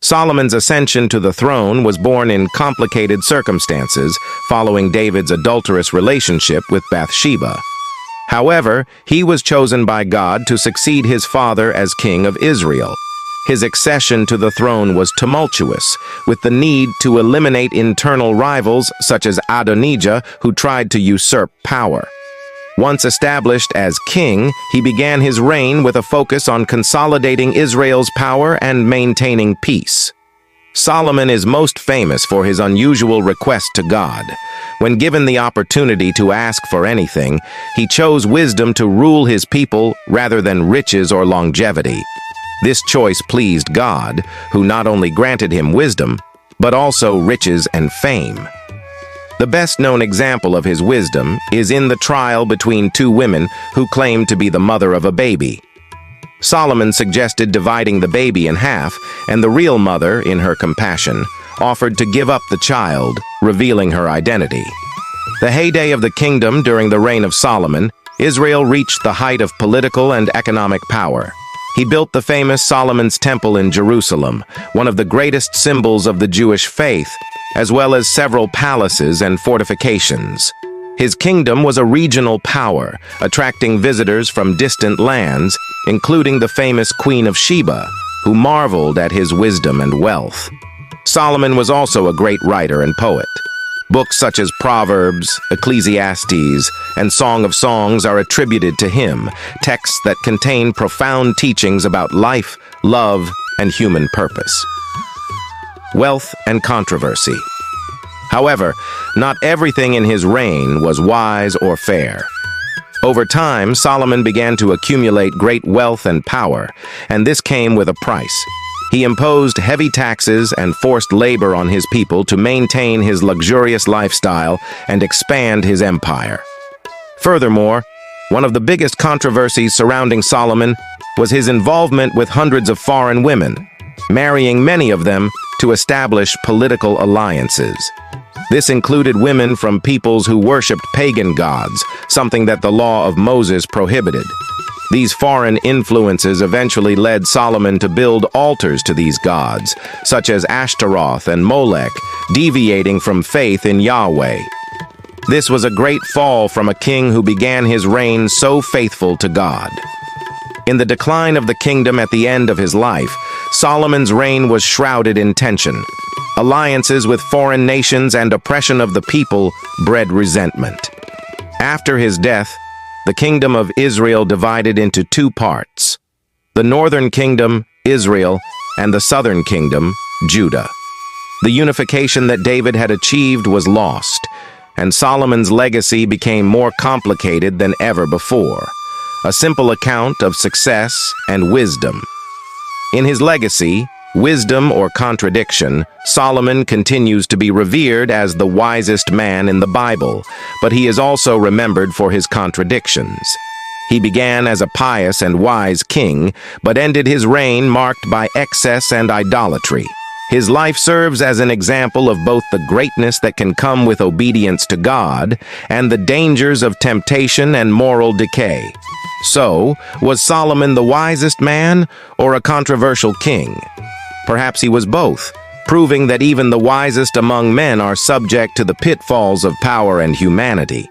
Solomon's ascension to the throne was born in complicated circumstances following David's adulterous relationship with Bathsheba. However, he was chosen by God to succeed his father as king of Israel. His accession to the throne was tumultuous, with the need to eliminate internal rivals such as Adonijah, who tried to usurp power. Once established as king, he began his reign with a focus on consolidating Israel's power and maintaining peace. Solomon is most famous for his unusual request to God. When given the opportunity to ask for anything, he chose wisdom to rule his people rather than riches or longevity. This choice pleased God, who not only granted him wisdom, but also riches and fame. The best-known example of his wisdom is in the trial between two women who claimed to be the mother of a baby. Solomon suggested dividing the baby in half, and the real mother, in her compassion, offered to give up the child, revealing her identity. The heyday of the kingdom during the reign of Solomon, Israel reached the height of political and economic power. He built the famous Solomon's Temple in Jerusalem, one of the greatest symbols of the Jewish faith, as well as several palaces and fortifications. His kingdom was a regional power, attracting visitors from distant lands, including the famous Queen of Sheba, who marveled at his wisdom and wealth. Solomon was also a great writer and poet. Books such as Proverbs, Ecclesiastes, and Song of Songs are attributed to him, texts that contain profound teachings about life, love, and human purpose. Wealth and controversy. However, not everything in his reign was wise or fair. Over time, Solomon began to accumulate great wealth and power, and this came with a price. He imposed heavy taxes and forced labor on his people to maintain his luxurious lifestyle and expand his empire. Furthermore, one of the biggest controversies surrounding Solomon was his involvement with hundreds of foreign women, marrying many of them to establish political alliances. This included women from peoples who worshipped pagan gods, something that the law of Moses prohibited. These foreign influences eventually led Solomon to build altars to these gods, such as Ashtaroth and Molech, deviating from faith in Yahweh. This was a great fall from a king who began his reign so faithful to God. In the decline of the kingdom at the end of his life, Solomon's reign was shrouded in tension. Alliances with foreign nations and oppression of the people bred resentment. After his death, the kingdom of Israel divided into two parts: the northern kingdom, Israel, and the southern kingdom, Judah. The unification that David had achieved was lost, and Solomon's legacy became more complicated than ever before, a simple account of success and wisdom. In his legacy, wisdom or contradiction, Solomon continues to be revered as the wisest man in the Bible, but he is also remembered for his contradictions. He began as a pious and wise king, but ended his reign marked by excess and idolatry. His life serves as an example of both the greatness that can come with obedience to God and the dangers of temptation and moral decay. So, was Solomon the wisest man or a controversial king? Perhaps he was both, proving that even the wisest among men are subject to the pitfalls of power and humanity.